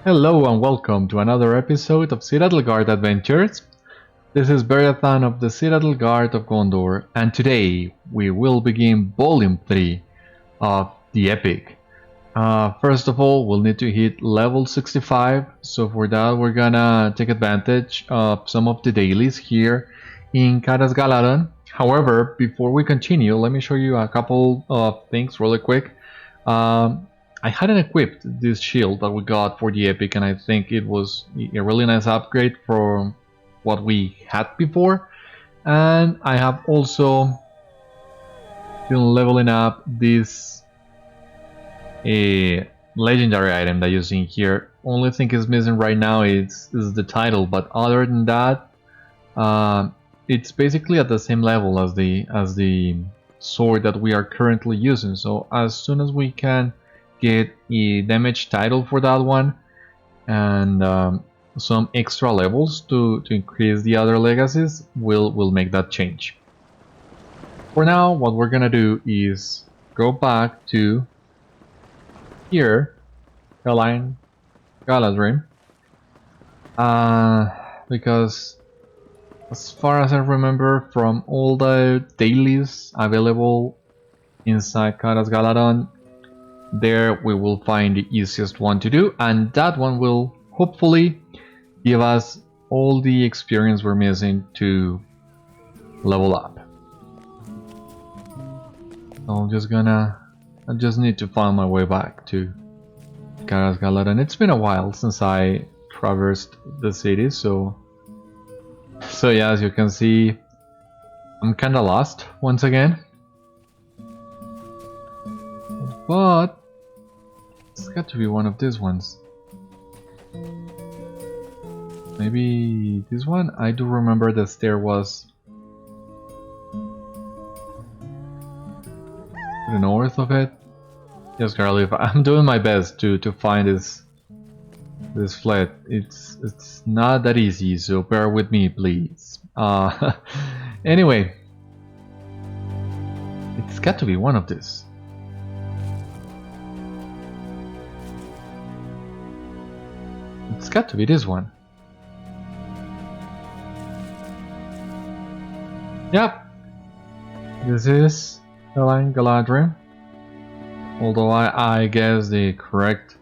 Hello and welcome to another episode of Citadel Guard Adventures. This is Beriathan of the Citadel Guard of Gondor, and today we will begin Volume 3 of the Epic. First of all, we'll need to hit level 65, so for that we're gonna take advantage of some of the dailies here in Caras Galadon. However, before we continue, let me show you a couple of things really quick. I hadn't equipped this shield that we got for the Epic, and I think it was a really nice upgrade from what we had before. And I have also been leveling up this legendary item that you see here. Only thing is missing right now is the title, but other than that, it's basically at the same level as the sword that we are currently using. So as soon as we can get a damage title for that one and some extra levels to increase the other legacies, we'll make that change. For now, what we're gonna do is go back to here, Galadrim, because as far as I remember from all the dailies available inside Caras Galadon, there we will find the easiest one to do, and that one will hopefully give us all the experience we're missing to level up. I just need to find my way back to Caras Galadon. It's been a while since I traversed the city, so yeah, as you can see, I'm kinda lost once again. But it's got to be one of these ones. Maybe this one? I do remember the stair was to the north of it. Yes, Carly, I'm doing my best to find this flat. It's not that easy, so bear with me, please. Anyway, it's got to be one of these. It's got to be this one. Yep. This is Galadrim. Although I guess the correct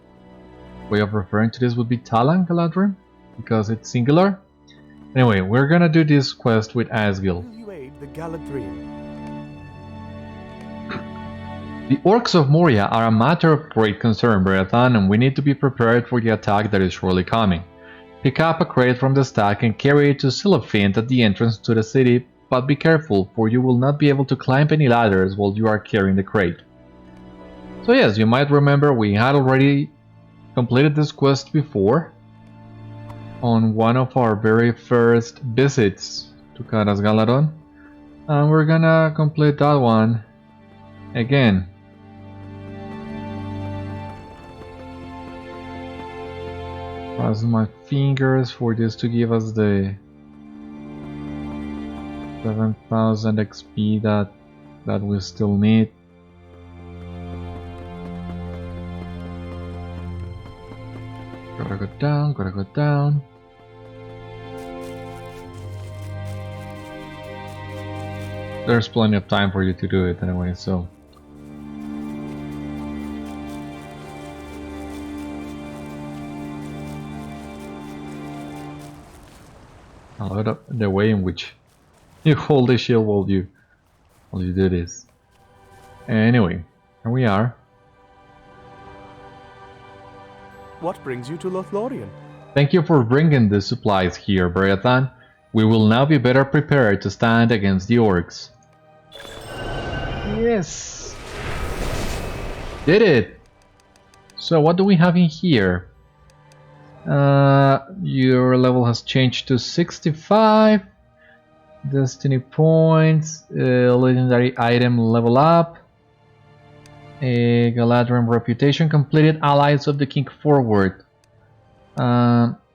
way of referring to this would be Talan Galadrim, because it's singular. Anyway, we're gonna do this quest with Asgil. You aid the Galadrim. The orcs of Moria are a matter of great concern, Beriathan, and we need to be prepared for the attack that is surely coming. Pick up a crate from the stack and carry it to Silafint at the entrance to the city, but be careful, for you will not be able to climb any ladders while you are carrying the crate. So yes, you might remember we had already completed this quest before on one of our very first visits to Caras Galadon, and we're gonna complete that one again. Cross my fingers for this to give us the 7,000 XP that we still need. Gotta go down. There's plenty of time for you to do it anyway, so. I love the way in which you hold the shield while you do this. Anyway, here we are. What brings you to Lothlórien? Thank you for bringing the supplies here, Beriathan. We will now be better prepared to stand against the orcs. Yes! Did it! So what do we have in here? Your level has changed to 65. Destiny points, legendary item level up, a Galadrim reputation completed, allies of the king forward.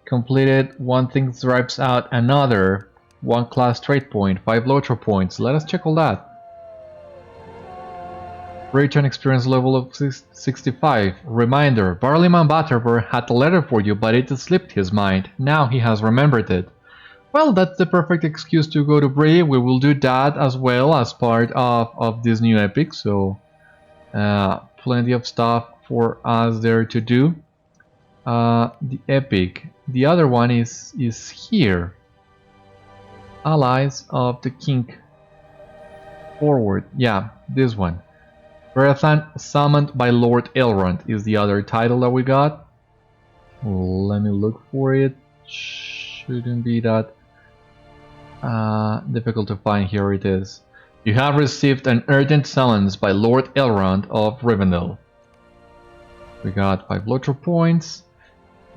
Completed, one thing drives out another, one class trait point, 5 LOTRO points. Let us check all that. Reach an experience level of 65. Reminder, Barleyman Butterbur had a letter for you, but it slipped his mind. Now he has remembered it. Well, that's the perfect excuse to go to Bree. We will do that as well as part of this new epic, so plenty of stuff for us there to do. The epic. The other one is here. Allies of the King. Forward. Yeah, this one. Beriathan summoned by Lord Elrond is the other title that we got. Let me look for it. Shouldn't be that difficult to find. Here it is. You have received an urgent summons by Lord Elrond of Rivendell. We got 5 LOTRO points.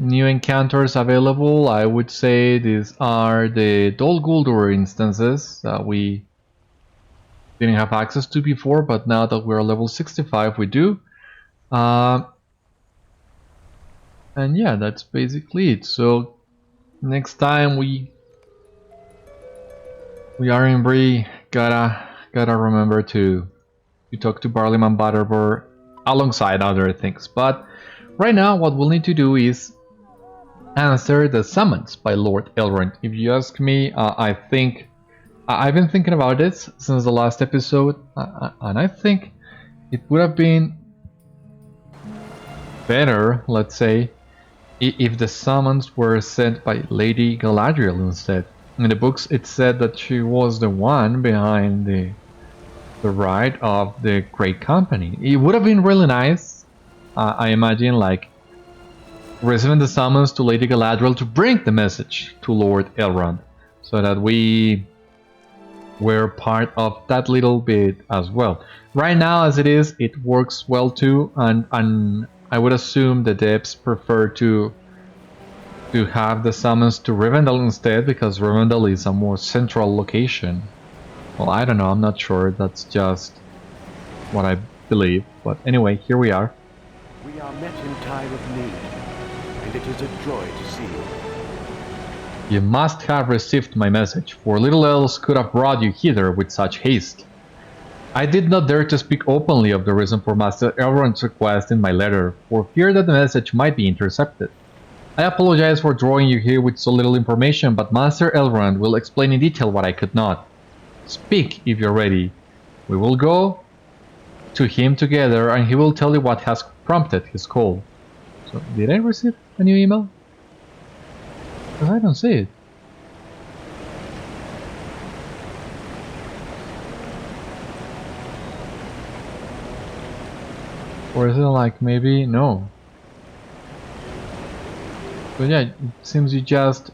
New encounters available. I would say these are the Dol Guldur instances that we didn't have access to before, but now that we're level 65 we do. And yeah, that's basically it. So next time we are in Bree, gotta remember to talk to Barleyman Butterbur alongside other things. But right now what we'll need to do is answer the summons by Lord Elrond. If you ask me, I think I've been thinking about this since the last episode, and I think it would have been better, let's say, if the summons were sent by Lady Galadriel instead. In the books it said that she was the one behind the ride of the Great Company. It would have been really nice, I imagine, like receiving the summons to Lady Galadriel to bring the message to Lord Elrond, so that we were part of that little bit as well. Right now, as it is, it works well too, and I would assume the devs prefer to have the summons to Rivendell instead, because Rivendell is a more central location. Well, I don't know, I'm not sure, that's just what I believe. But anyway, here we are. We are met in time of need, and it is a joy to see you. You must have received my message, for little else could have brought you hither with such haste. I did not dare to speak openly of the reason for Master Elrond's request in my letter, for fear that the message might be intercepted. I apologize for drawing you here with so little information, but Master Elrond will explain in detail what I could not. Speak if you're ready. We will go to him together, and he will tell you what has prompted his call. So, did I receive a new email? Because I don't see it. Or is it like maybe no? But yeah, it seems you just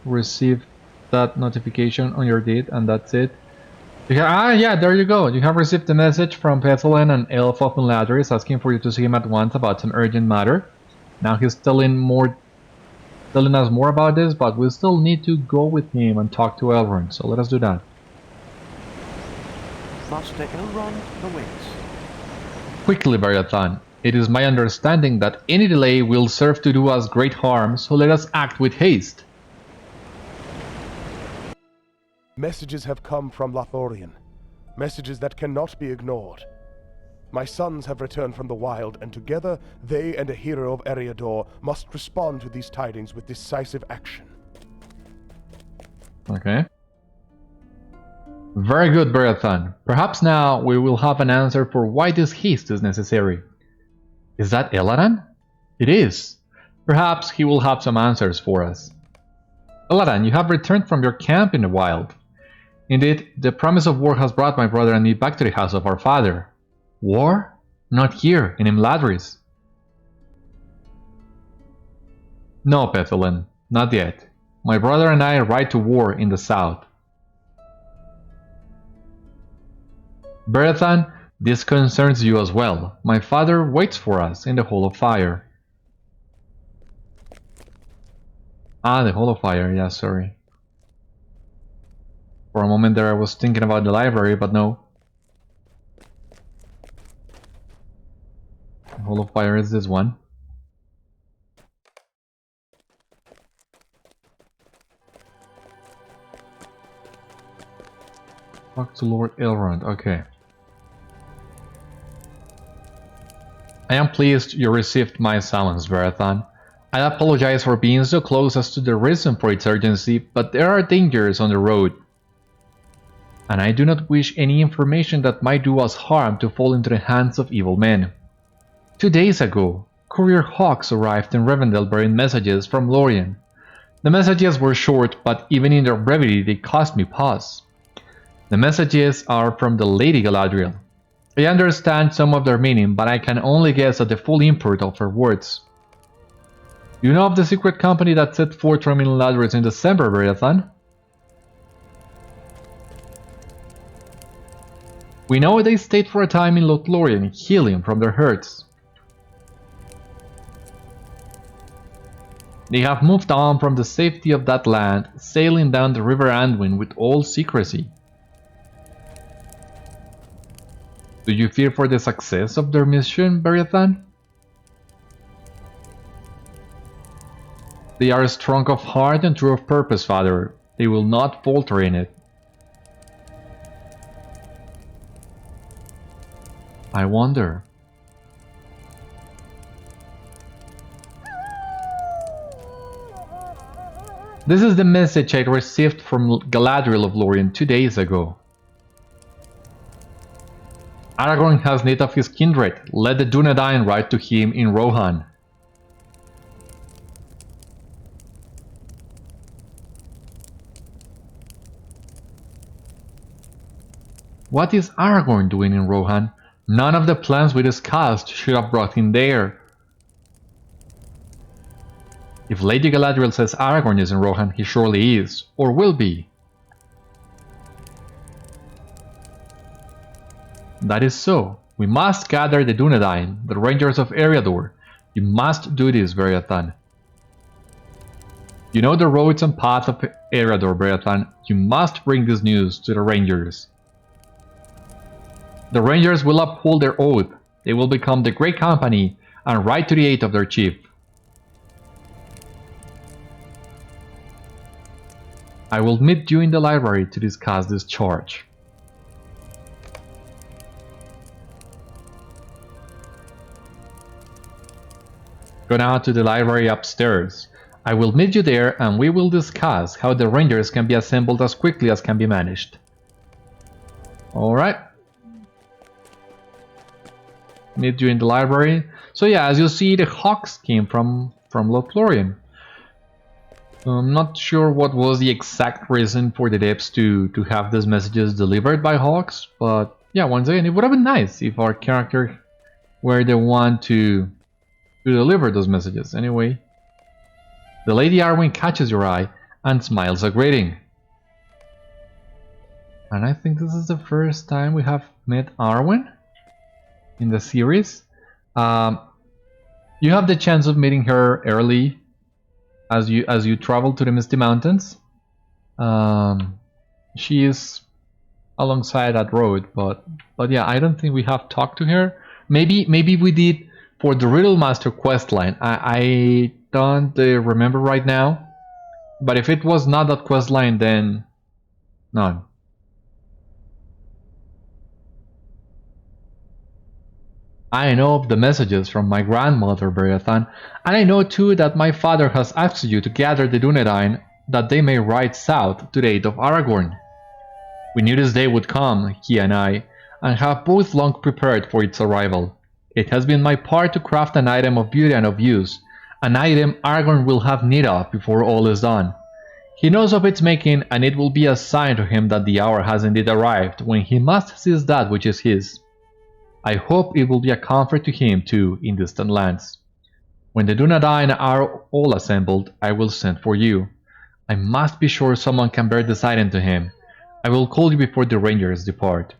received that notification on your deed, and that's it. Yeah, there you go. You have received a message from Pethelin, an elf of Meladris, asking for you to see him at once about some urgent matter. Now he's telling us more about this, but we still need to go with him and talk to Elrond, so let us do that. Master Elrond awaits. Quickly, Beriathan. It is my understanding that any delay will serve to do us great harm, so let us act with haste. Messages have come from Lothlórien. Messages that cannot be ignored. My sons have returned from the wild, and together they and a hero of Eriador must respond to these tidings with decisive action. Okay. Very good, Beriathan. Perhaps now we will have an answer for why this haste is necessary. Is that Eladan? It is. Perhaps he will have some answers for us. Eladan, you have returned from your camp in the wild. Indeed, the promise of war has brought my brother and me back to the house of our father. War? Not here, in Imladris. No, Pethelin, not yet. My brother and I ride to war in the south. Beriathan, this concerns you as well. My father waits for us in the Hall of Fire. Ah, the Hall of Fire, yeah, sorry. For a moment there I was thinking about the library, but no. The Hall of Fire is this one. Talk to Lord Elrond, okay. I am pleased you received my summons, Beriathan. I apologize for being so close as to the reason for its urgency, but there are dangers on the road. And I do not wish any information that might do us harm to fall into the hands of evil men. 2 days ago, courier hawks arrived in Rivendell bearing messages from Lothlórien. The messages were short, but even in their brevity they caused me pause. The messages are from the Lady Galadriel. I understand some of their meaning, but I can only guess at the full import of her words. You know of the secret company that set forth from Middle-earth in December, Beriathan? We know they stayed for a time in Lothlórien, healing from their hurts. They have moved on from the safety of that land, sailing down the river Anduin with all secrecy. Do you fear for the success of their mission, Beriathan? They are strong of heart and true of purpose, Father. They will not falter in it. I wonder. This is the message I received from Galadriel of Lothlórien 2 days ago. Aragorn has need of his kindred. Let the Dúnedain ride to him in Rohan. What is Aragorn doing in Rohan? None of the plans we discussed should have brought him there. If Lady Galadriel says Aragorn is in Rohan, he surely is, or will be. That is so. We must gather the Dúnedain, the Rangers of Eriador. You must do this, Beriathan. You know the roads and paths of Eriador, Beriathan. You must bring this news to the Rangers. The Rangers will uphold their oath. They will become the Great Company and ride to the aid of their chief. I will meet you in the library to discuss this charge. Go now to the library upstairs. I will meet you there and we will discuss how the Rangers can be assembled as quickly as can be managed. Alright. Meet you in the library. So yeah, as you see, the hawks came from Lothlórien. I'm not sure what was the exact reason for the Depths to have these messages delivered by hawks, but yeah, once again, it would have been nice if our character were the one to deliver those messages. Anyway, the Lady Arwen catches your eye and smiles a greeting. And I think this is the first time we have met Arwen in the series. You have the chance of meeting her early as you travel to the Misty Mountains. She is alongside that road, but yeah, I don't think we have talked to her. Maybe we did for the Riddle Master questline. I don't remember right now, but if it was not that questline, then none. I know of the messages from my grandmother, Beriathan, and I know too that my father has asked you to gather the Dúnedain that they may ride south to the aid of Aragorn. We knew this day would come, he and I, and have both long prepared for its arrival. It has been my part to craft an item of beauty and of use, an item Aragorn will have need of before all is done. He knows of its making, and it will be a sign to him that the hour has indeed arrived when he must seize that which is his. I hope it will be a comfort to him too in distant lands. When the Dúnedain are all assembled, I will send for you. I must be sure someone can bear this item to him. I will call you before the Rangers depart.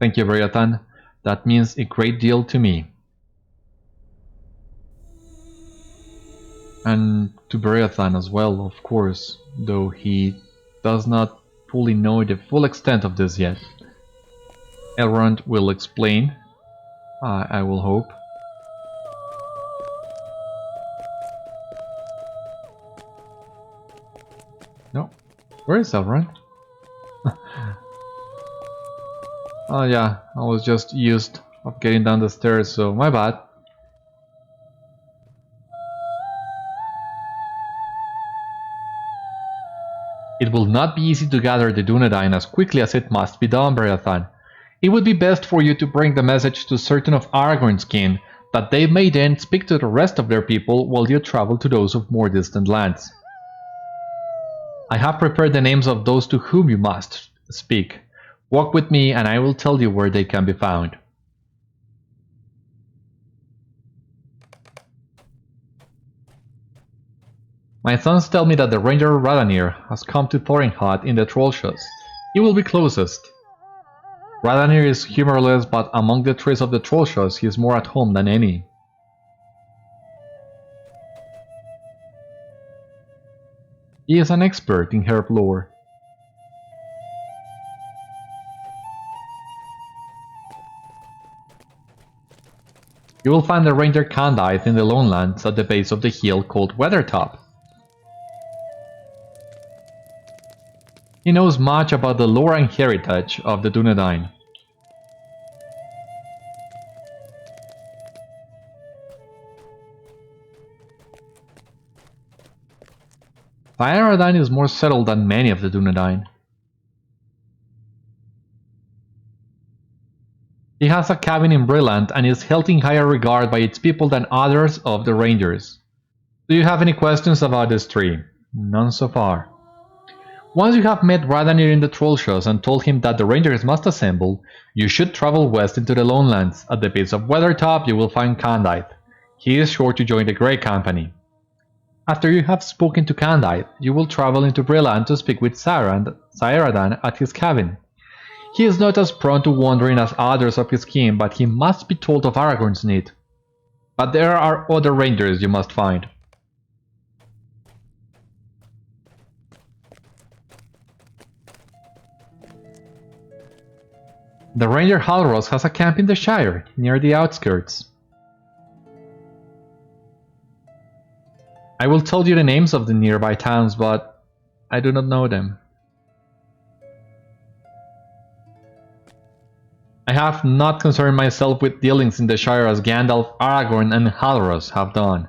Thank you, Beriathan. That means a great deal to me. And to Beriathan as well, of course, though he does not fully know the full extent of this yet. Elrond will explain, I will hope. No, where is Elrond? Oh yeah, I was just used of getting down the stairs, so my bad. It will not be easy to gather the Dúnedain as quickly as it must be done, Beriathan. It would be best for you to bring the message to certain of Aragorn's kin, that they may then speak to the rest of their people while you travel to those of more distant lands. I have prepared the names of those to whom you must speak. Walk with me and I will tell you where they can be found. My sons tell me that the ranger Radanir has come to Thoringhut in the Trollshaws. He will be closest. Radanir is humorless, but among the trees of the Trollshaws he is more at home than any. He is an expert in herb lore. You will find the ranger Candaith in the Lonelands at the base of the hill called Weathertop. He knows much about the lore and heritage of the Dúnedain. Radanir is more settled than many of the Dúnedain. He has a cabin in Brilliant and is held in higher regard by its people than others of the Rangers. Do you have any questions about this tree? None so far. Once you have met Radanir in the Trollshaws and told him that the Rangers must assemble, you should travel west into the Lonelands. At the base of Weathertop you will find Candaith. He is sure to join the Grey Company. After you have spoken to Candaith, you will travel into Brilliant to speak with Cíarádan at his cabin. He is not as prone to wandering as others of his kin, but he must be told of Aragorn's need. But there are other rangers you must find. The ranger Halros has a camp in the Shire, near the outskirts. I will tell you the names of the nearby towns, but I do not know them. I have not concerned myself with dealings in the Shire as Gandalf, Aragorn and Halros have done.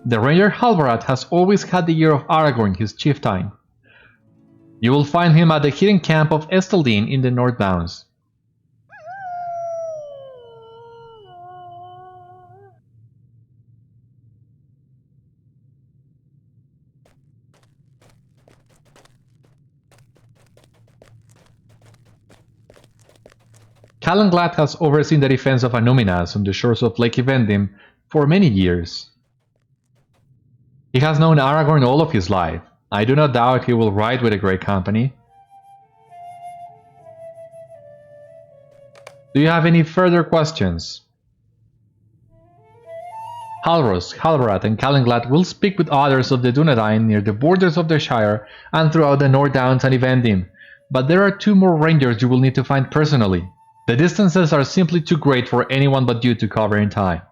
The ranger Halbarad has always had the ear of Aragorn, his chieftain. You will find him at the hidden camp of Estaldine in the North Downs. Callanglad has overseen the defense of Annúminas on the shores of Lake Evendim for many years. He has known Aragorn all of his life. I do not doubt he will ride with the Grey Company. Do you have any further questions? Halros, Halbarad and Callanglad will speak with others of the Dúnedain near the borders of the Shire and throughout the North Downs and Evendim, but there are 2 more rangers you will need to find personally. The distances are simply too great for anyone but you to cover in time.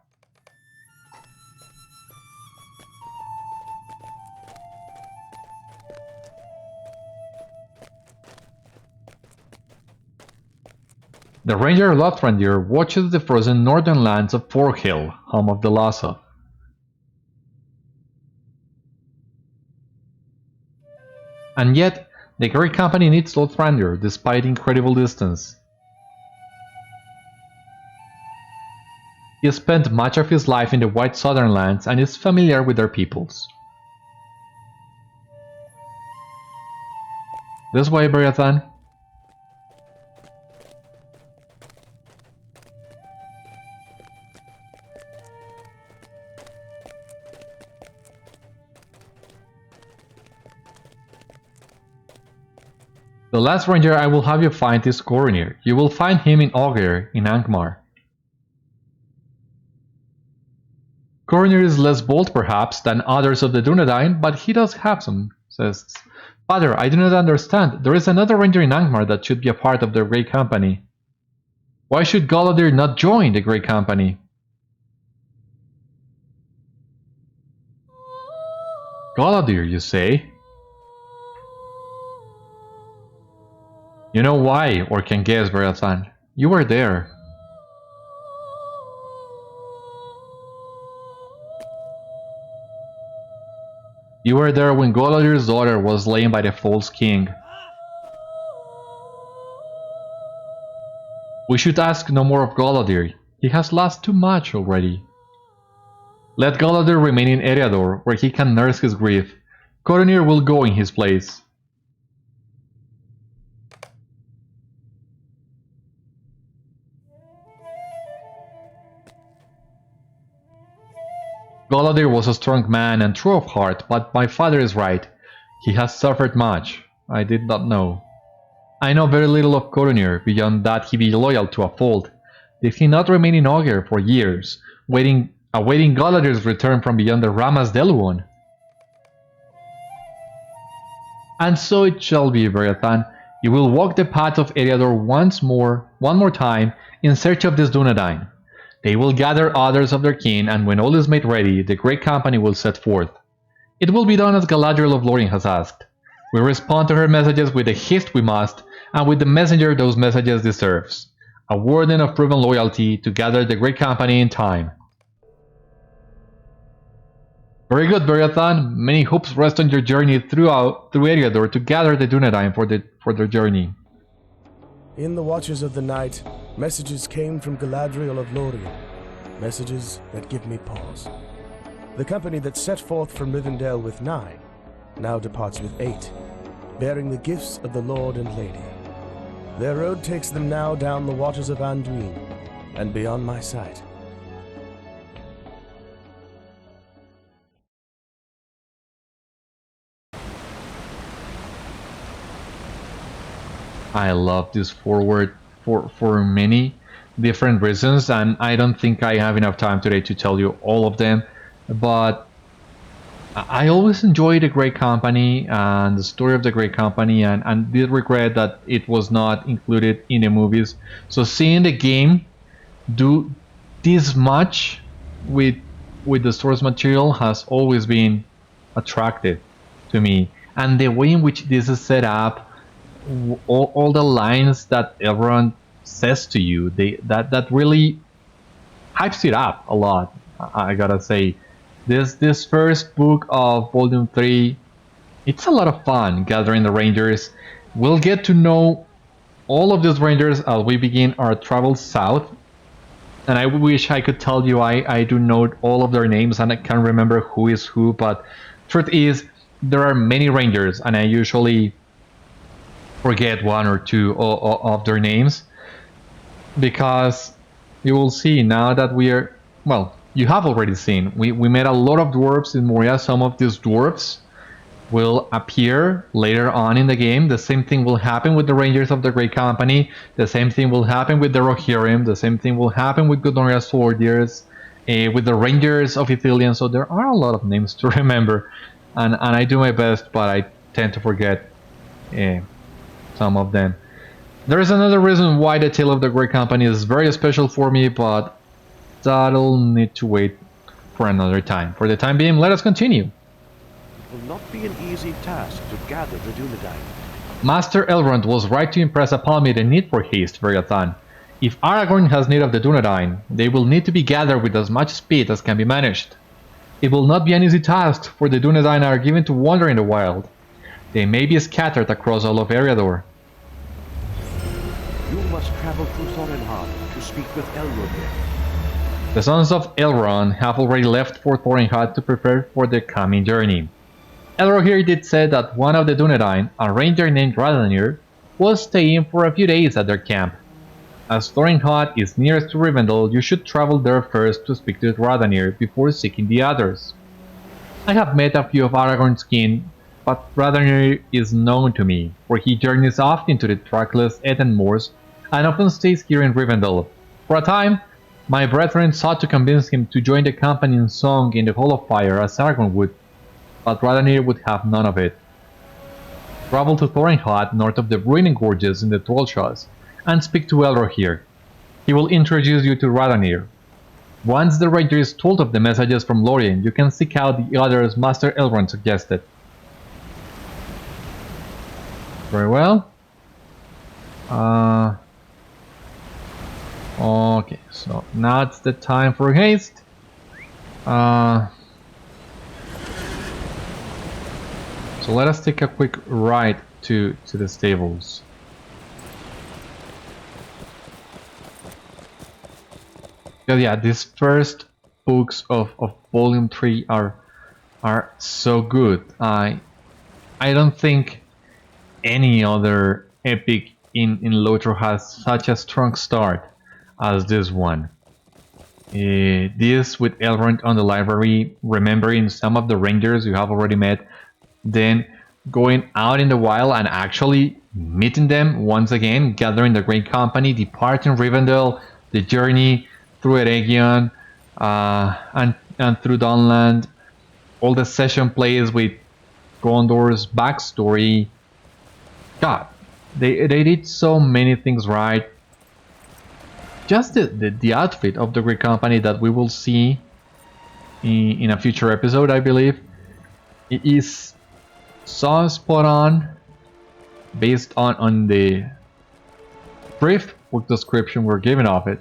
The ranger Lothlórien watches the frozen northern lands of Forkhill, home of the Lhasa. And yet, the Grey Company needs Lothlórien despite incredible distance. He has spent much of his life in the White Southern Lands and is familiar with their peoples. This way, Beriathan. The last ranger I will have you find is Coroner. You will find him in Augir, in Angmar. Coroner is less bold perhaps than others of the Dúnedain, but he does have some zests. Father, I do not understand. There is another ranger in Angmar that should be a part of the Grey Company. Why should Galadir not join the Grey Company? Galadir, you say? You know why, or can guess, Beriathan. You were there. You were there when Galadir's daughter was slain by the false king. We should ask no more of Galadir. He has lost too much already. Let Galadir remain in Eriador, where he can nurse his grief. Coroner will go in his place. Galadir was a strong man and true of heart, but my father is right. He has suffered much. I did not know. I know very little of Coroner, beyond that he be loyal to a fault. Did he not remain in Auger for years, awaiting Galadir's return from beyond the Ramas Deluon? And so it shall be, Beriathan. You will walk the path of Eriador one more time, in search of this Dúnedain. They will gather others of their kin, and when all is made ready, the great company will set forth. It will be done as Galadriel Lothlórien has asked. We respond to her messages with the haste we must, and with the messenger those messages deserves. A warden of proven loyalty to gather the great company in time. Very good, Beriathan. Many hopes rest on your journey through Eriador to gather the Dúnedain for their journey. In the watches of the night, messages came from Galadriel of Lothlórien. Messages that give me pause. The company that set forth from Rivendell with 9 now departs with 8, bearing the gifts of the Lord and Lady. Their road takes them now down the waters of Anduin and beyond my sight. I love this forward for many different reasons, and I don't think I have enough time today to tell you all of them, but I always enjoy the Great Company and the story of the Great Company, and did regret that it was not included in the movies. So seeing the game do this much with the source material has always been attractive to me, and the way in which this is set up, all the lines that Elrond says to you, that really hypes it up a lot. I gotta say, this first book of Volume 3, it's a lot of fun gathering the Rangers. We'll get to know all of these Rangers as we begin our travel south, and I wish I could tell you I do know all of their names and I can't remember who is who, but truth is there are many Rangers and I usually forget 1 or 2 of their names, because you will see now that we are, well, you have already seen, we met a lot of dwarves in Moria. Some of these dwarves will appear later on in the game. The same thing will happen with the Rangers of the Great Company, the same thing will happen with the Rohirrim, the same thing will happen with Godoria's Swordiers, with the Rangers of Ithilien. So there are a lot of names to remember, and I do my best, but I tend to forget some of them. There is another reason why the Tale of the Great Company is very special for me, but that'll need to wait for another time. For the time being, let us continue. It will not be an easy task to gather the Dúnedain. Master Elrond was right to impress upon me the need for haste, Beriathan. If Aragorn has need of the Dúnedain, they will need to be gathered with as much speed as can be managed. It will not be an easy task, for the Dúnedain are given to wander in the wild. They may be scattered across all of Eriador. You must travel through Thorinhad to speak with Elrond. The sons of Elrond have already left for Thorinhad to prepare for the coming journey. Elrohir did say that one of the Dúnedain, a ranger named Radanir, was staying for a few days at their camp. As Thorinhad is nearest to Rivendell, you should travel there first to speak to Radanir before seeking the others. I have met a few of Aragorn's kin, but Radanir is known to me, for he journeys often to the trackless Eden Moors and often stays here in Rivendell. For a time, my brethren sought to convince him to join the company in song in the Hall of Fire as Aragorn would, but Radanir would have none of it. Travel to Thorinhad, north of the ruining gorges in the Trollshaws, and speak to Elrohir. He will introduce you to Radanir. Once the ranger is told of the messages from Lórien, you can seek out the others Master Elrond suggested. Very well. Okay, so now it's the time for haste. So let us take a quick ride to the stables. Because yeah, these first books of Volume 3 are so good. I don't think any other epic in LOTRO has such a strong start as this one. This with Elrond on the library, remembering some of the rangers you have already met, then going out in the wild and actually meeting them once again, gathering the great company, departing Rivendell, the journey through Eregion and through Dunland, all the session plays with Gondor's backstory. God, they did so many things right. Just the outfit of the great company that we will see in a future episode, I believe, it is so spot on based on the brief book description we're given of it.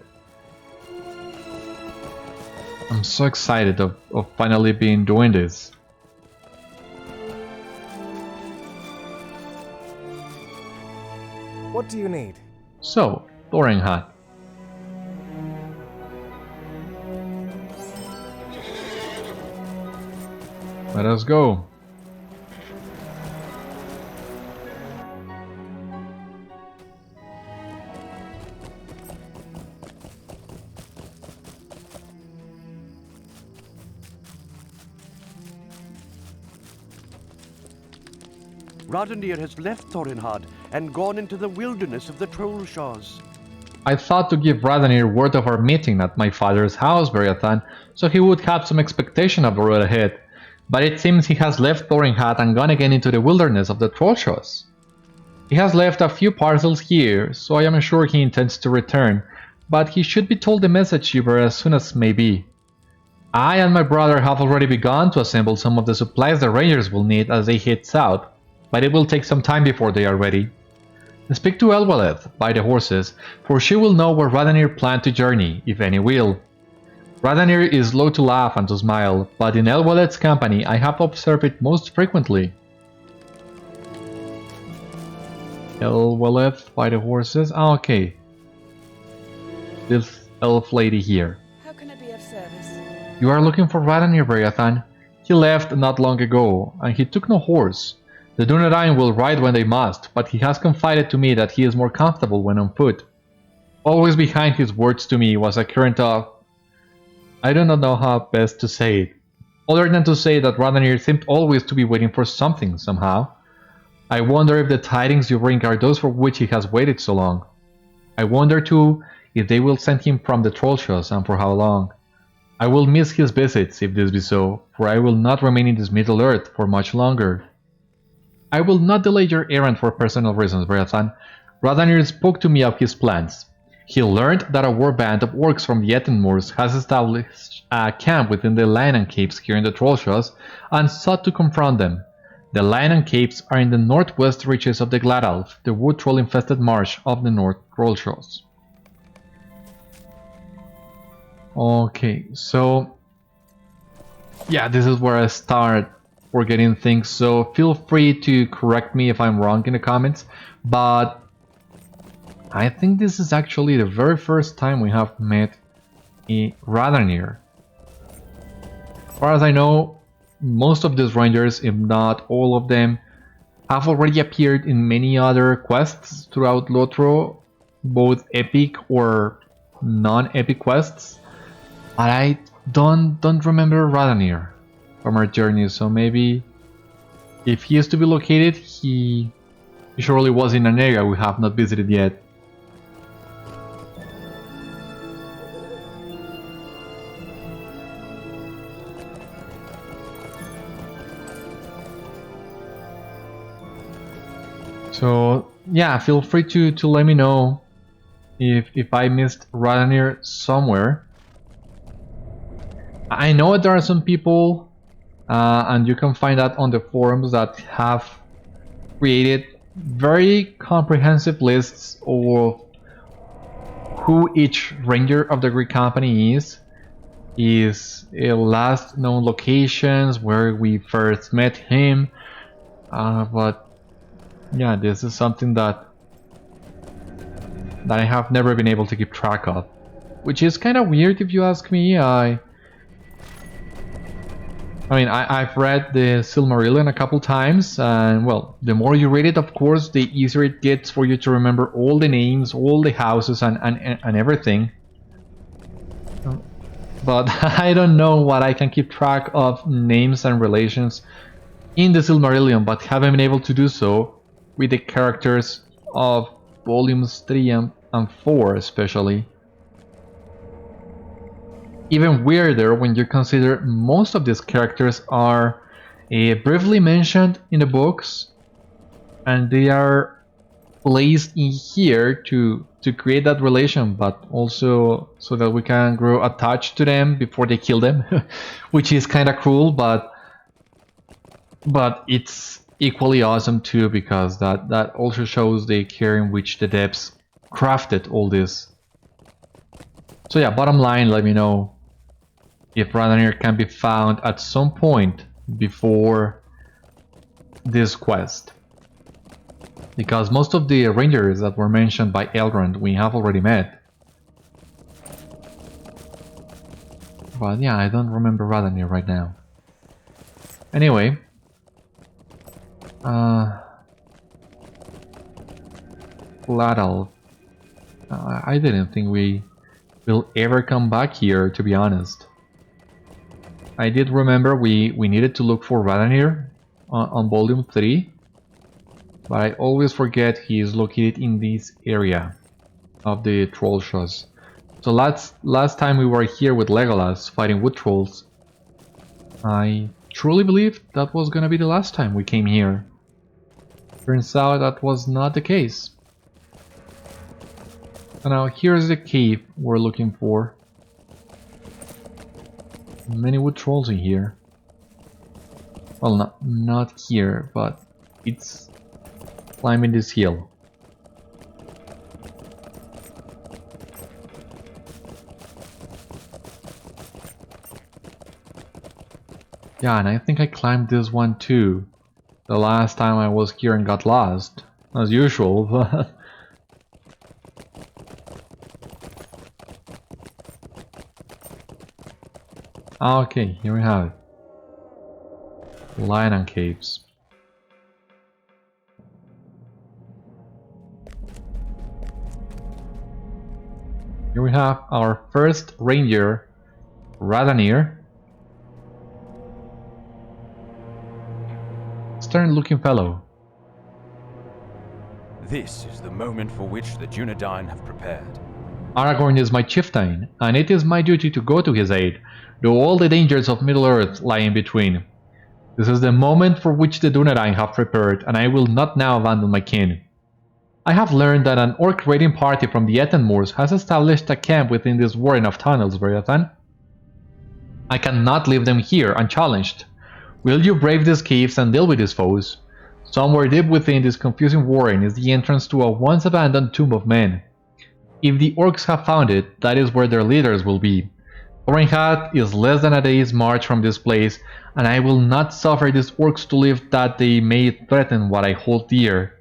I'm so excited of finally being doing this. What do you need? So, Thorin hat. Let us go. Radanir has left Thorinhad and gone into the wilderness of the Trollshaws. I thought to give Radanir word of our meeting at my father's house, Beriathan, so he would have some expectation of the road ahead. But it seems he has left Thorinhad and gone again into the wilderness of the Trollshaws. He has left a few parcels here, so I am sure he intends to return, but he should be told the message over as soon as may be. I and my brother have already begun to assemble some of the supplies the rangers will need as they head south, but it will take some time before they are ready. Speak to Elwaleth by the horses, for she will know where Radanir planned to journey, if any will. Radanir is slow to laugh and to smile, but in Elwaleth's company I have observed it most frequently. Elwaleth by the horses? Ah, okay. This elf lady here. How can I be of service? You are looking for Radanir, Beriathan. He left not long ago, and he took no horse. The Dúnedain will ride when they must, but he has confided to me that he is more comfortable when on foot. Always behind his words to me was a current of... I do not know how best to say it, other than to say that Radanir seemed always to be waiting for something, somehow. I wonder if the tidings you bring are those for which he has waited so long. I wonder too if they will send him from the Trollshaws and for how long. I will miss his visits if this be so, for I will not remain in this Middle Earth for much longer. I will not delay your errand for personal reasons, Beriathan. Radanir spoke to me of his plans. He learned that a war band of orcs from the Ettenmoors has established a camp within the Lionang Caves here in the Trollshaws and sought to confront them. The Lionang Caves are in the northwest reaches of the Gladalf, the wood troll-infested marsh of the North Trollshaws. Okay, so... yeah, this is where I start forgetting things, so feel free to correct me if I'm wrong in the comments, but I think this is actually the very first time we have met a Radanir. As far as I know, most of these rangers, if not all of them, have already appeared in many other quests throughout LOTRO, both epic or non-epic quests, but I don't remember Radanir from our journey, so maybe if he is to be located, he surely was in an area we have not visited yet. So yeah, feel free to let me know if I missed Radanir somewhere. I know there are some people and you can find that on the forums that have created very comprehensive lists of who each ranger of the Greek company is, his last known locations, where we first met him, but yeah, this is something that I have never been able to keep track of, which is kind of weird if you ask me. I mean, I've read the Silmarillion a couple times, and well, the more you read it, of course, the easier it gets for you to remember all the names, all the houses, and everything. But I don't know what I can keep track of names and relations in the Silmarillion, but haven't been able to do so with the characters of volumes 3 and 4 especially. Even weirder when you consider most of these characters are briefly mentioned in the books, and they are placed in here to create that relation, but also so that we can grow attached to them before they kill them, which is kind of cruel, but it's equally awesome too, because that also shows the care in which the devs crafted all this. So yeah, bottom line, let me know if Radanir can be found at some point before this quest. Because most of the rangers that were mentioned by Elrond we have already met. But yeah, I don't remember Radanir right now. Anyway. Citadel. I didn't think we will ever come back here, to be honest. I did remember we needed to look for Radanir on volume 3, but I always forget he is located in this area of the Trollshaws. So last time we were here with Legolas fighting wood trolls, I truly believed that was gonna be the last time we came here. Turns out that was not the case. So now here's the cave we're looking for. Many wood trolls in here. Well, not here, but it's climbing this hill. Yeah, and I think I climbed this one too. The last time I was here and got lost, as usual, but... Okay, here we have it. Lion and caves. Here we have our first ranger, Radanir. Stern-looking fellow. This is the moment for which the Dúnedain have prepared. Aragorn is my chieftain, and it is my duty to go to his aid, though all the dangers of Middle-earth lie in between. This is the moment for which the Dúnedain have prepared, and I will not now abandon my kin. I have learned that an orc raiding party from the Ettin Moors has established a camp within this warren of tunnels, Beriathan. I cannot leave them here unchallenged. Will you brave these caves and deal with these foes? Somewhere deep within this confusing warren is the entrance to a once abandoned tomb of men. If the orcs have found it, that is where their leaders will be. Thorinhad is less than a day's march from this place, and I will not suffer these orcs to live that they may threaten what I hold dear.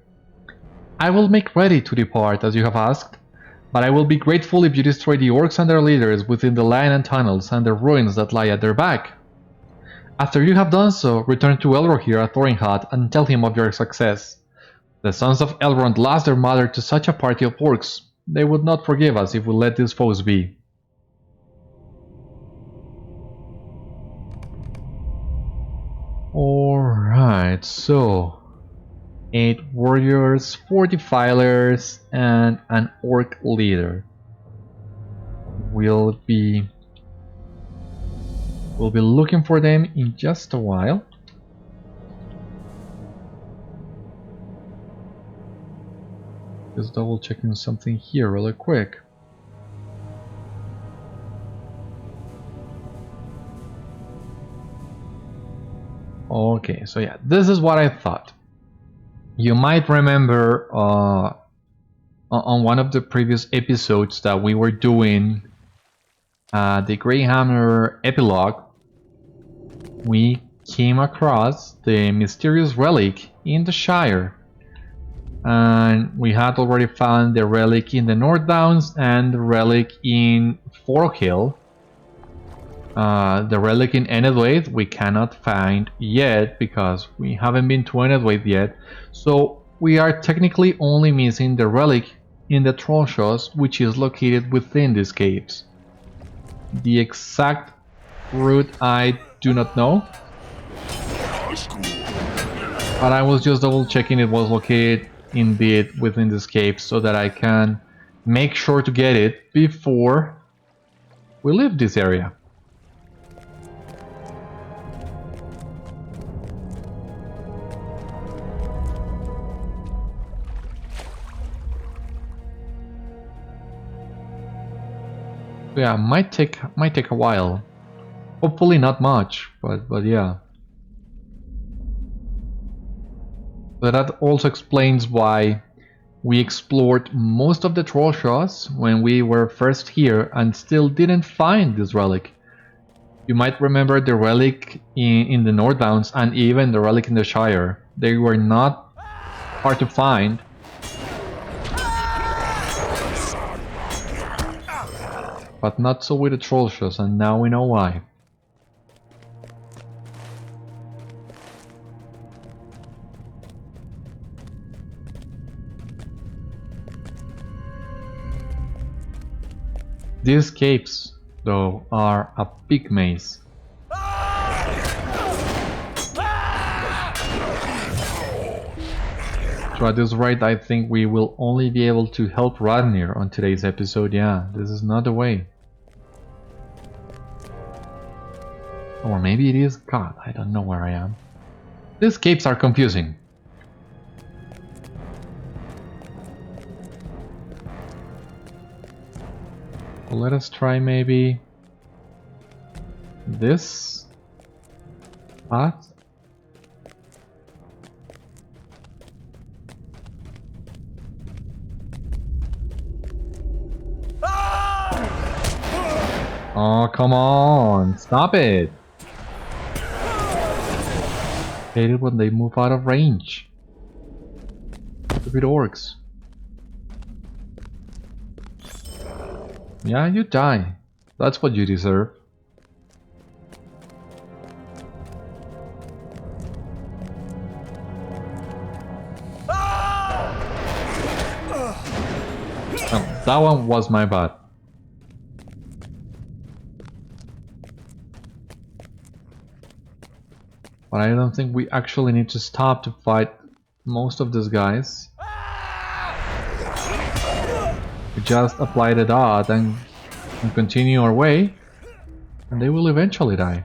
I will make ready to depart, as you have asked, but I will be grateful if you destroy the orcs and their leaders within the line and tunnels and the ruins that lie at their back. After you have done so, return to Elrond here at Thorinhad and tell him of your success. The sons of Elrond lost their mother to such a party of orcs. They would not forgive us if we let these foes be. Alright, so 8 warriors, 4 defilers, and an orc leader. We'll be looking for them in just a while. Just double checking something here really quick. Okay, so yeah, this is what I thought. You might remember on one of the previous episodes that we were doing the Greyhammer epilogue, we came across the mysterious relic in the Shire. And we had already found the relic in the North Downs and the relic in Forkhill. The relic in Enedwaith we cannot find yet because we haven't been to Enedwaith yet. So we are technically only missing the relic in the Trollshaws, which is located within these caves. The exact route I do not know, but I was just double checking it was located indeed within this cave so that I can make sure to get it before we leave this area. Yeah, might take a while. Hopefully not much, but yeah. But that also explains why we explored most of the Trollshaws when we were first here and still didn't find this relic. You might remember the relic in the North Downs and even the relic in the Shire. They were not hard to find. But not so with the Trollshaws, and now we know why. These caves, though, are a big maze. So at this rate, I think we will only be able to help Radanir on today's episode. Yeah, this is not the way. Or maybe it is. God, I don't know where I am. These caves are confusing. Well, let us try maybe this path. Oh, come on! Stop it! Hate it when they move out of range. Stupid orcs. Yeah, you die. That's what you deserve. Oh, that one was my bad. But I don't think we actually need to stop to fight most of these guys. We just apply the dot and continue our way, and they will eventually die.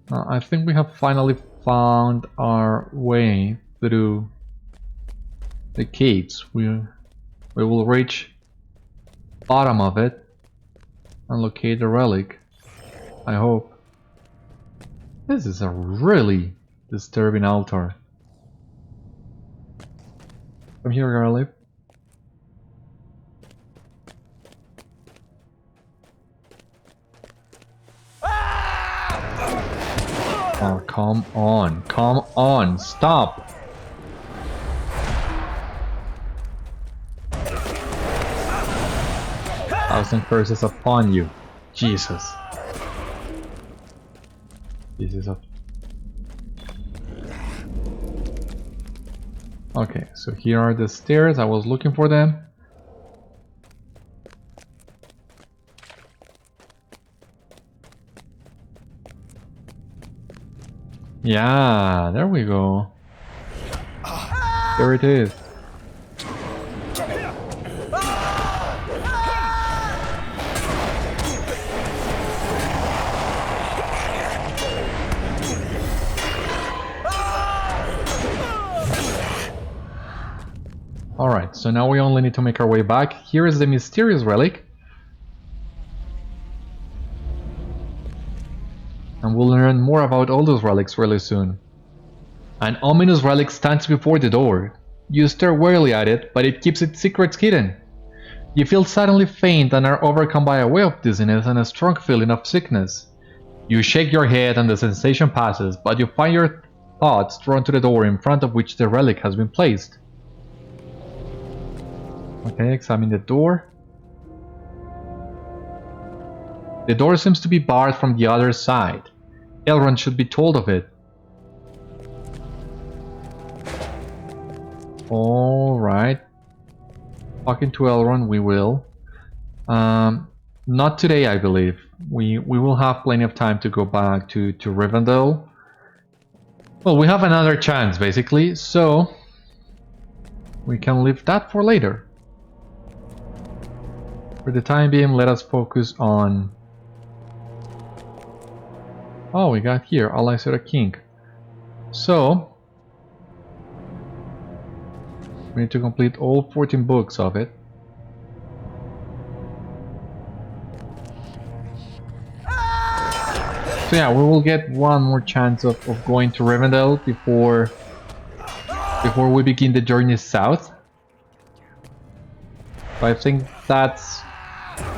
I think we have finally found our way through the caves. We will reach bottom of it and locate the relic. I hope. This is a really disturbing altar. Come here, Garlic. Oh, come on, stop! Thousand curses upon you, Jesus. Okay, so here are the stairs. I was looking for them. Yeah, there we go. There it is. Alright, so now we only need to make our way back. Here is the mysterious relic. And we'll learn more about all those relics really soon. An ominous relic stands before the door. You stare warily at it, but it keeps its secrets hidden. You feel suddenly faint and are overcome by a wave of dizziness and a strong feeling of sickness. You shake your head and the sensation passes, but you find your thoughts drawn to the door in front of which the relic has been placed. Okay, examine the door. The door seems to be barred from the other side. Elrond should be told of it. Alright. Talking to Elrond, we will. Not today, I believe. We will have plenty of time to go back to Rivendell. Well, we have another chance, basically, so we can leave that for later. For the time being, let us focus on... Oh, we got here, Alliser King. So, we need to complete all 14 books of it. So yeah, we will get one more chance of going to Rivendell before we begin the journey south. So I think that's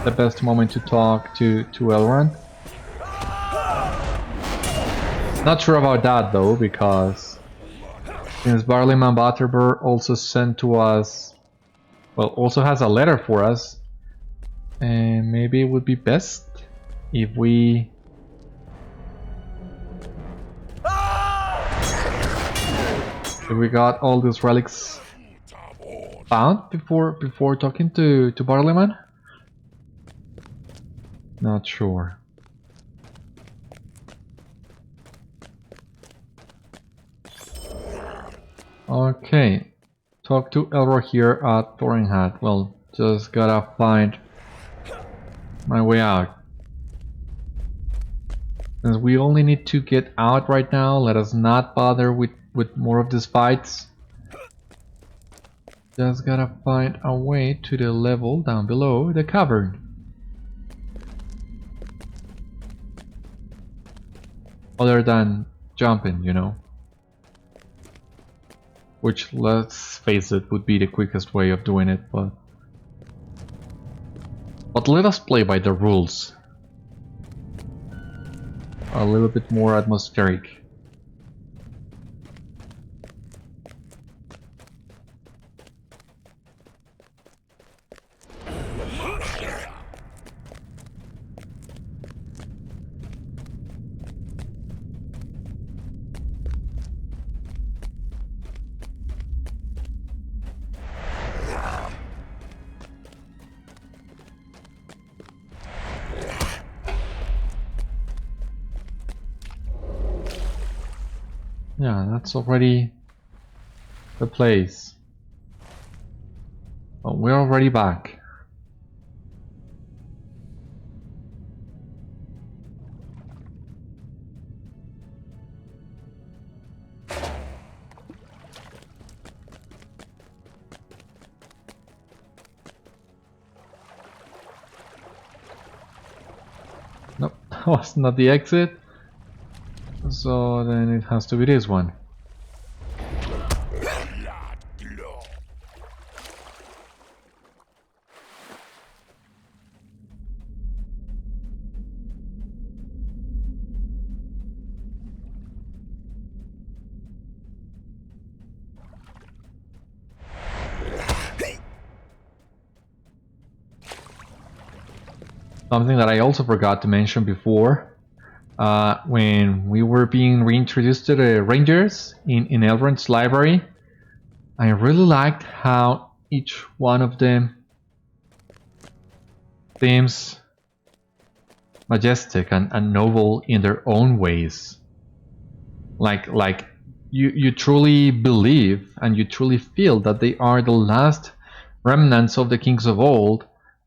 the best moment to talk to Elrond. Not sure about that though, because since Barliman Butterbur also sent to us, well, also has a letter for us, and maybe it would be best if we got all these relics found before talking to Barliman. Not sure. Okay, talk to Elrond here at Thorinhat. Well, just gotta find my way out. Since we only need to get out right now, let us not bother with more of these fights. Just gotta find a way to the level down below the cavern. Other than jumping, you know. Which, let's face it, would be the quickest way of doing it, but let us play by the rules. A little bit more atmospheric. Yeah, that's already the place. Oh, we're already back. Nope, that was not the exit. So then it has to be this one. Something that I also forgot to mention before. When we were being reintroduced to the Rangers in Elrond's library, I really liked how each one of them seems majestic and noble in their own ways. Like you truly believe and you truly feel that they are the last remnants of the kings of old,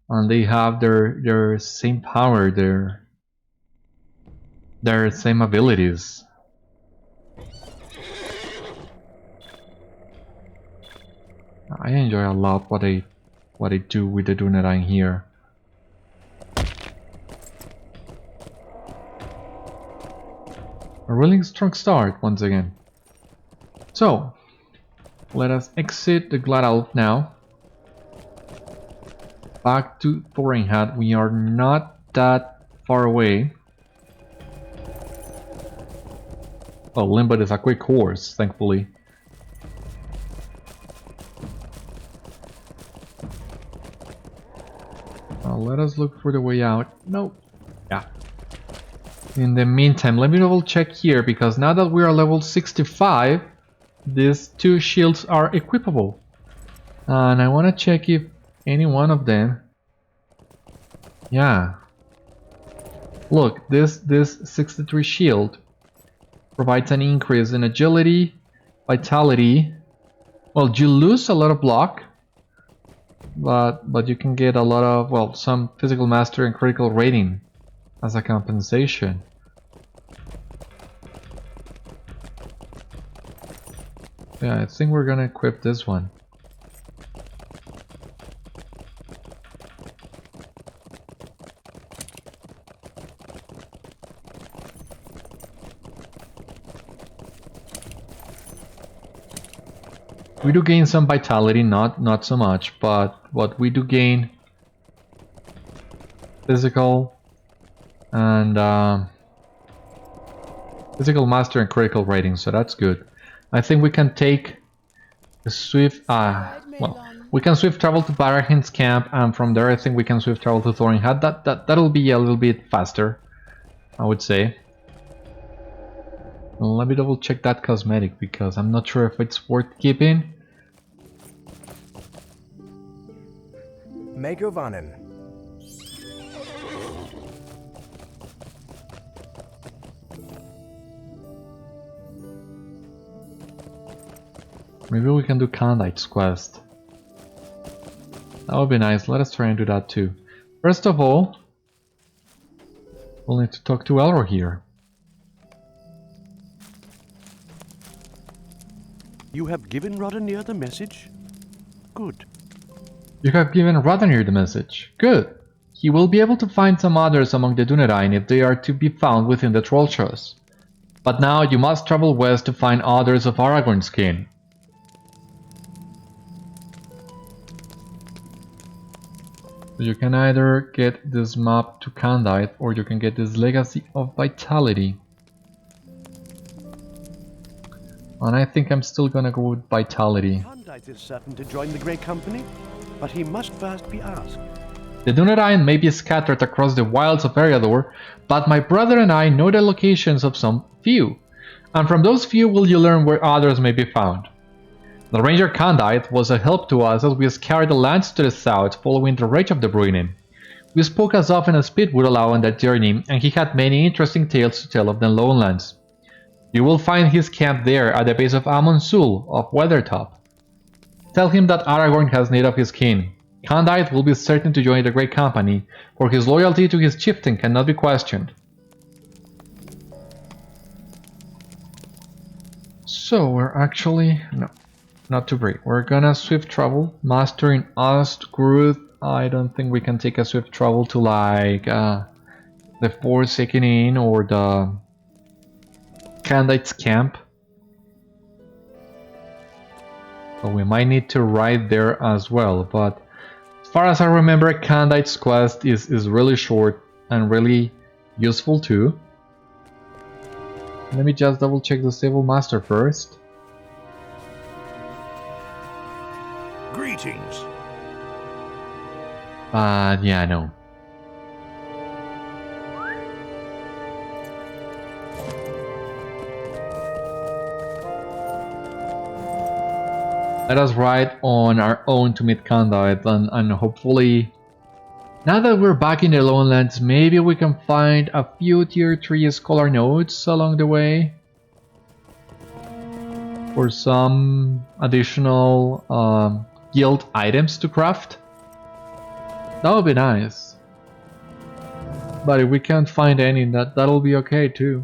and they have their same power, their same abilities. I enjoy a lot what they do with the Dúnedain here. A really strong start once again. So, let us exit the Glad Elf now. Back to Thoringhad. We are not that far away. Oh, Limbad is a quick horse, thankfully. Let us look for the way out. No. Yeah. In the meantime, let me double check here, because now that we are level 65, these two shields are equipable. And I want to check if any one of them... Yeah. Look, this 63 shield provides an increase in agility, vitality. Well, you lose a lot of block, but you can get a lot of, well, some physical mastery and critical rating as a compensation. Yeah, I think we're gonna equip this one. We do gain some vitality, not so much, but what we do gain physical and physical master and critical rating, so that's good. I think we can take a swift we can swift travel to Beriathan's camp, and from there I think we can swift travel to Thoringhad. That'll be a little bit faster, I would say. Well, let me double check that cosmetic, because I'm not sure if it's worth keeping. Megovanen. Maybe we can do Candaith's quest. That would be nice. Let us try and do that too. First of all, we'll need to talk to Elrond here. You have given Radanir the message? Good. You have given Radanir the message. Good. He will be able to find some others among the Dúnedain if they are to be found within the Trollshaws. But now you must travel west to find others of Aragorn's kin. So you can either get this map to Candaith, or you can get this Legacy of Vitality. And I think I'm still gonna go with Vitality. Candaith is certain to join the Grey Company, but he must first be asked. The Dúnedain may be scattered across the wilds of Eriador, but my brother and I know the locations of some few, and from those few will you learn where others may be found. The Ranger Candaith was a help to us as we scoured the lands to the south following the rage of the Bruinen. We spoke as often as speed would allow on that journey, and he had many interesting tales to tell of the Lowlands. You will find his camp there at the base of Amon Sul of Weathertop. Tell him that Aragorn has need of his kin. Candaith will be certain to join the Great Company, for his loyalty to his chieftain cannot be questioned. So we're actually... no, not to break. We're gonna swift travel, mastering Ostgruth. I don't think we can take a swift travel to like the Forsaken Inn or the Candaith's camp. So we might need to ride there as well, but as far as I remember, Candaith's quest is really short and really useful too. Let me just double check the Stable Master first. Greetings. Yeah, no. Let us ride on our own to meet Candaith, and hopefully, now that we're back in the Lowlands, maybe we can find a few tier 3 scholar nodes along the way. Or some additional guild items to craft. That would be nice. But if we can't find any, that'll be okay too.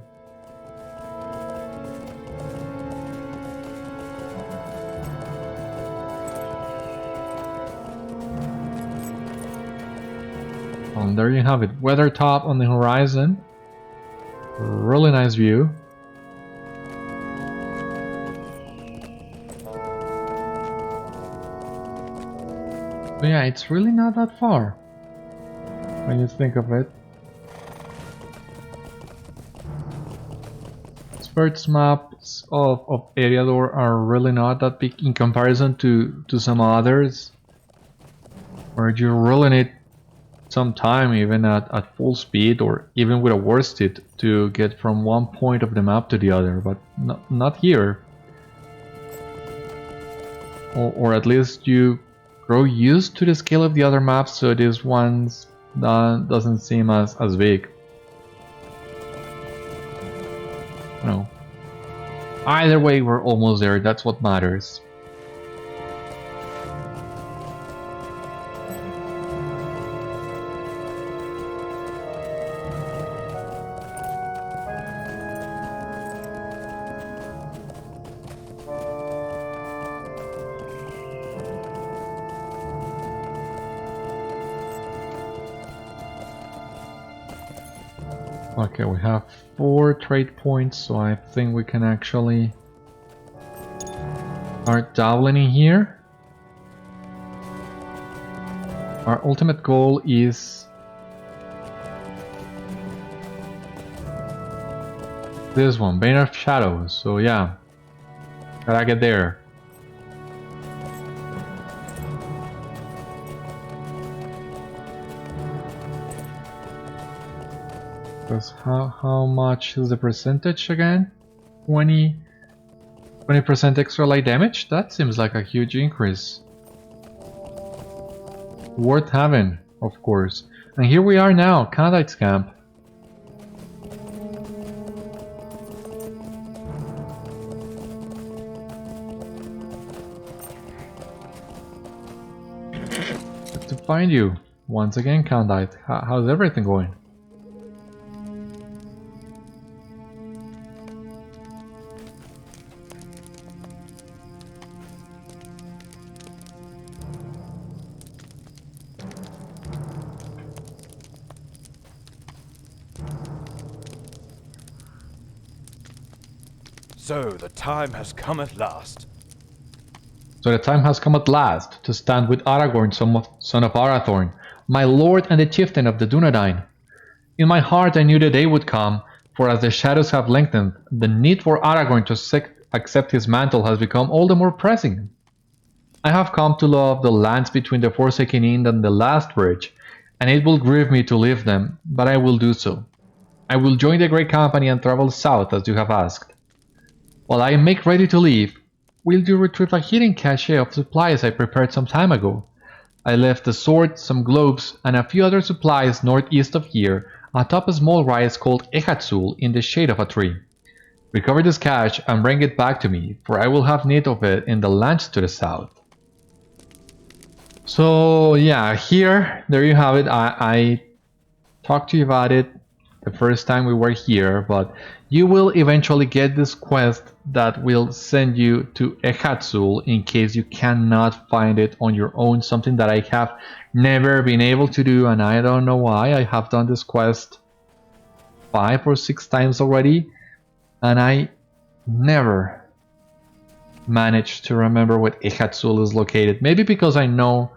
And there you have it, Weathertop on the horizon. Really nice view. So yeah, it's really not that far when you think of it. First maps of Eriador are really not that big in comparison to some others, where you really need some time, even at full speed or even with a worsted, to get from one point of the map to the other, but not here. Or at least you grow used to the scale of the other maps, so this one doesn't seem as big. No. Either way, we're almost there, that's what matters. Okay, we have 4 trade points, so I think we can actually start dabbling in here. Our ultimate goal is this one, Bane of Shadows, so yeah, gotta get there. Because how much is the percentage again? 20% extra light damage? That seems like a huge increase. Worth having, of course. And here we are now, Candaith's camp. Good to find you once again, Candaith. How's everything going? So the time has come at last. So the time has come at last to stand with Aragorn, son of Arathorn, my lord and the chieftain of the Dúnedain. In my heart I knew the day would come, for as the shadows have lengthened, the need for Aragorn to accept his mantle has become all the more pressing. I have come to love the lands between the Forsaken Inn and the Last Bridge, and it will grieve me to leave them, but I will do so. I will join the Great Company and travel south as you have asked. While I make ready to leave, will you retrieve a hidden cache of supplies I prepared some time ago? I left a sword, some gloves, and a few other supplies northeast of here, atop a small rise called Ehatzul in the shade of a tree. Recover this cache and bring it back to me, for I will have need of it in the lands to the south. So yeah, there you have it. I talked to you about it the first time we were here, but you will eventually get this quest that will send you to Ehatzul in case you cannot find it on your own, something that I have never been able to do, and I don't know why. I have done this quest 5 or 6 times already, and I never managed to remember where Ehatzul is located. Maybe because I know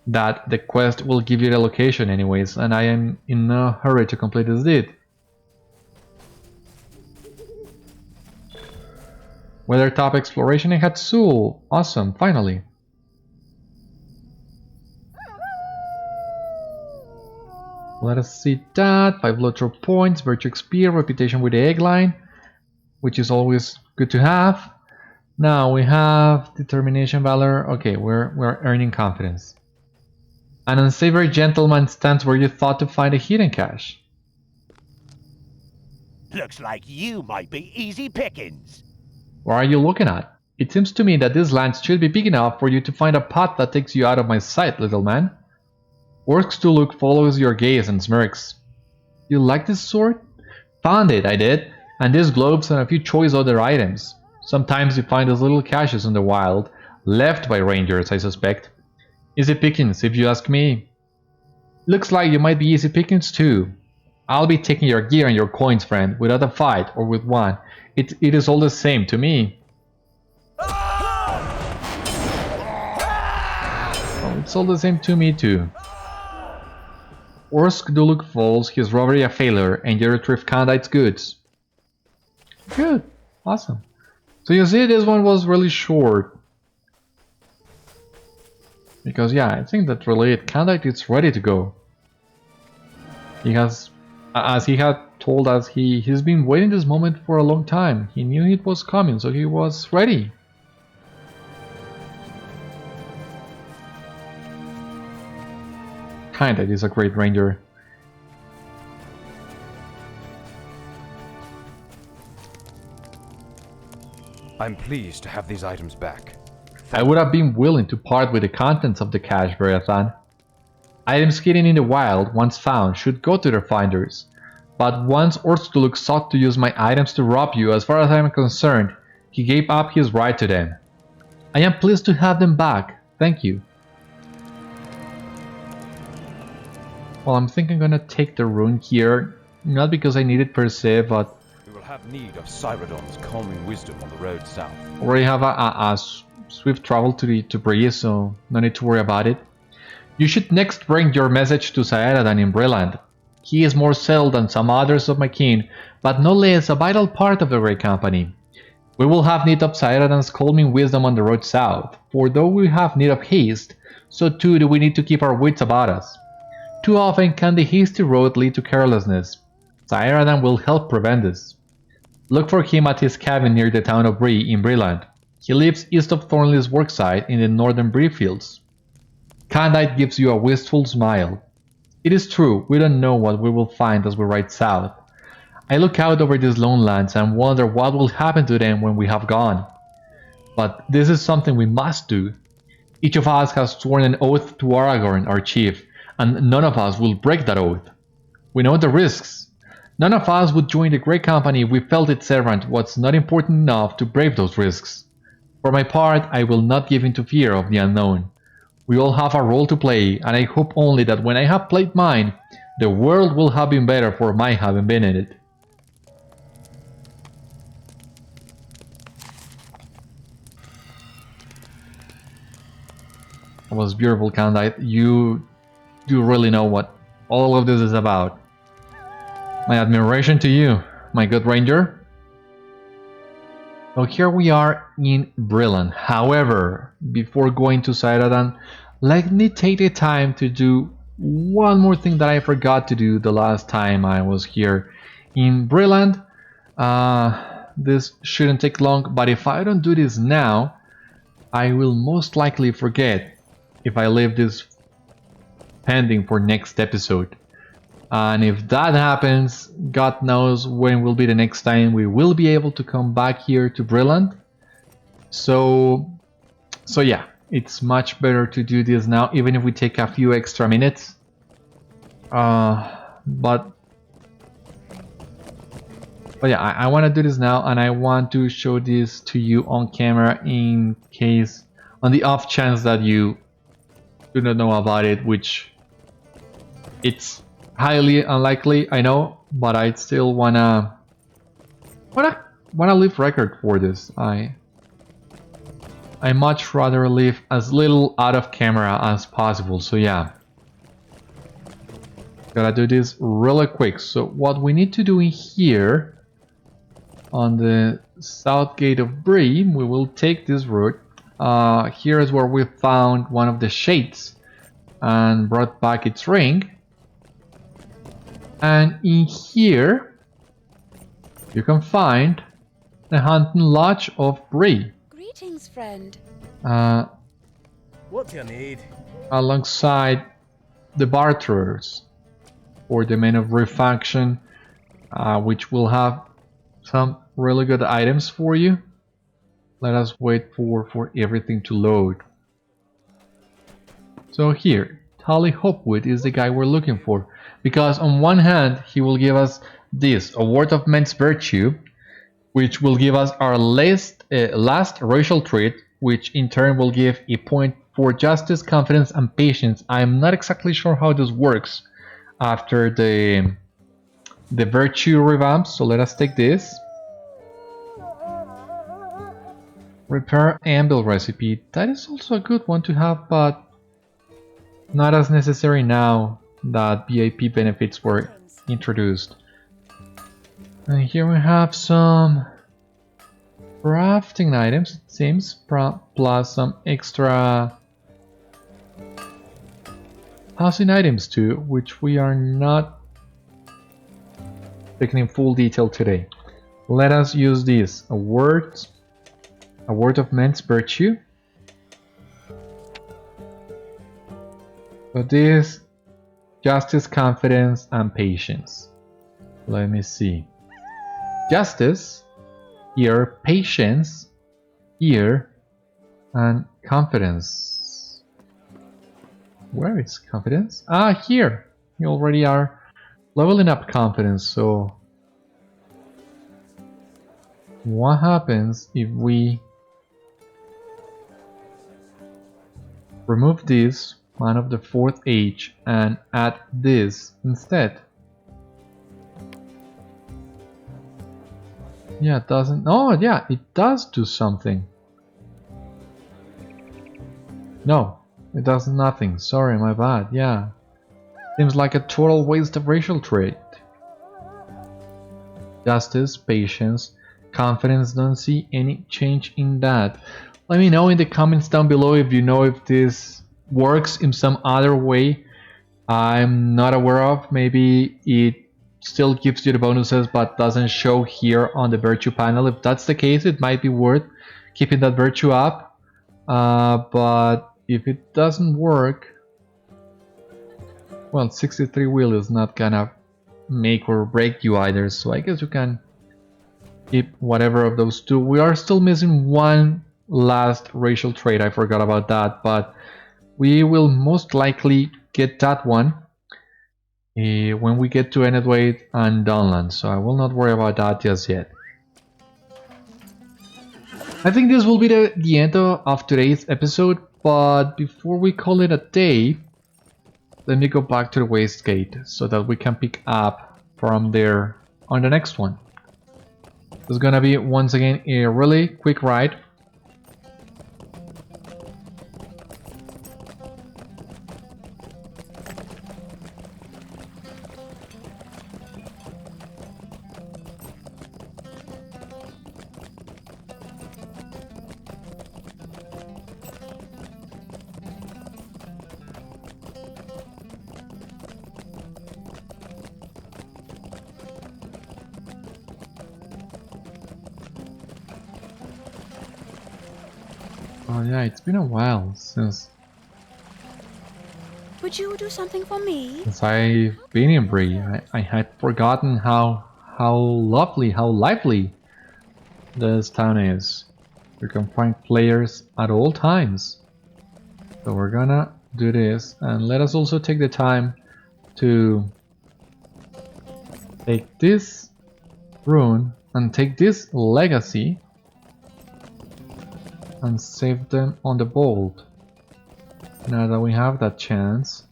that the quest will give you the location anyways, and I am in a hurry to complete this deed. Weathertop exploration in Ehatzul. Awesome, finally. Let us see that. 5 LOTRO points, Virtue XP, Reputation with the Egg Line, which is always good to have. Now we have Determination, Valor. Okay, we're earning confidence. An unsavory gentleman stands where you thought to find a hidden cache. Looks like you might be easy pickings. What are you looking at? It seems to me that this land should be big enough for you to find a path that takes you out of my sight, little man. Orc's to look follows your gaze and smirks. You like this sword? Found it, I did, and these globes and a few choice other items. Sometimes you find those little caches in the wild, left by rangers, I suspect. Easy pickings, if you ask me. Looks like you might be easy pickings too. I'll be taking your gear and your coins, friend, without a fight or with one. It is all the same to me. Oh, It's all the same to me too. Orsk Duluk falls, his robbery a failure, and you retrieve Candaith's goods. Good. Awesome. So you see, this one was really short. Because yeah, I think that really Candaith is ready to go. He has, as he had told us, he's been waiting this moment for a long time. He knew it was coming, so he was ready. Candaith is a great ranger. I'm pleased to have these items back. I would have been willing to part with the contents of the cache, Beriathan. Items hidden in the wild, once found, should go to their finders. But once Orstuluk sought to use my items to rob you, as far as I am concerned, he gave up his right to them. I am pleased to have them back. Thank you. Well, I'm thinking I'm gonna take the rune here, not because I need it per se, but We will have need of Cyrodiil's calming wisdom on the road south. already have a swift travel to Bree, so no need to worry about it. You should next bring your message to Citadel in Breland. He is more settled than some others of my kin, but no less a vital part of the Grey Company. We will have need of Citadel's calming wisdom on the road south, for though we have need of haste, so too do we need to keep our wits about us. Too often can the hasty road lead to carelessness. Citaden will help prevent this. Look for him at his cabin near the town of Bree in Breland. He lives east of Thornley's worksite in the northern Bree fields. Candaith gives you a wistful smile. It is true, we don't know what we will find as we ride south. I look out over these lone lands and wonder what will happen to them when we have gone. But this is something we must do. Each of us has sworn an oath to Aragorn, our chief, and none of us will break that oath. We know the risks. None of us would join the Great Company if we felt its servant was not important enough to brave those risks. For my part, I will not give in to fear of the unknown. We all have a role to play, and I hope only that when I have played mine, the world will have been better for my having been in it. That was beautiful, Candaith. You do really know what all of this is about. My admiration to you, my good ranger. So here we are in Breland. However, before going to Citadel, let me take the time to do one more thing that I forgot to do the last time I was here in Breland. This shouldn't take long, but if I don't do this now, I will most likely forget if I leave this pending for next episode. And if that happens, God knows when will be the next time we will be able to come back here to Breland. So yeah, it's much better to do this now, even if we take a few extra minutes. But yeah, I want to do this now, and I want to show this to you on camera in case, on the off chance that you do not know about it, which it's highly unlikely, I know, but I still wanna leave record for this. I much rather leave as little out of camera as possible. So yeah, gotta do this really quick. So what we need to do in here on the south gate of Bree, we will take this route. Here is where we found one of the shades and brought back its ring. And in here, you can find the Hunting Lodge of Bree. Greetings, friend. What do you need? Alongside the Barterers, or the Men of Bree faction, which will have some really good items for you. Let us wait for everything to load. So here, Tally Hopwood is the guy we're looking for. Because on one hand, he will give us this, a word of men's virtue, which will give us our last racial trait, which in turn will give a point for justice, confidence, and patience. I'm not exactly sure how this works after the virtue revamp, so let us take this. Repair Anvil recipe. That is also a good one to have, but not as necessary now that VIP benefits were introduced. And here we have some crafting items, it seems, plus some extra housing items too, which we are not taking in full detail today. Let us use this. A word of men's virtue. So this, justice, confidence, and patience. Let me see. Justice, here, patience, here, and confidence. Where is confidence? Ah, here! We already are leveling up confidence, so what happens if we remove this man of the 4th age and add this instead? Yeah, it doesn't. Oh, yeah, it does do something. No, it does nothing. Sorry, my bad. Yeah. Seems like a total waste of racial trait. Justice, patience, confidence, don't see any change in that. Let me know in the comments down below if you know if this works in some other way I'm not aware of. Maybe it still gives you the bonuses but doesn't show here on the virtue panel. If that's the case, it might be worth keeping that virtue up. But if it doesn't work, well, 63 will is not gonna make or break you either, so I guess you can keep whatever of those two. We are still missing one last racial trait, I forgot about that, but we will most likely get that one when we get to Enedwaith and Dunland, so I will not worry about that just yet. I think this will be the end of today's episode, but before we call it a day, let me go back to the Waste Gate so that we can pick up from there on the next one. It's gonna be once again a really quick ride. Oh yeah, it's been a while since Would you do something for me? I've been in Bree. I had forgotten how lovely, how lively this town is. You can find players at all times. So we're gonna do this, and let us also take the time to take this rune and take this legacy and save them on the vault. Now that we have that chance,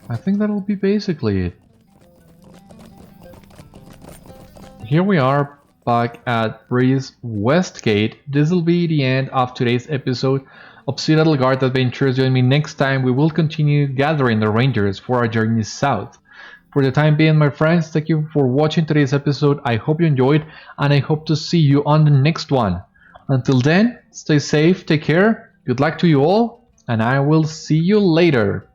I think that'll be basically it. Here we are back at Bree's West Gate. This will be the end of today's episode of Citadel Guard Adventures. Join me next time. We will continue gathering the Rangers for our journey south. For the time being, my friends, thank you for watching today's episode. I hope you enjoyed, and I hope to see you on the next one. Until then, stay safe, take care, good luck to you all, and I will see you later.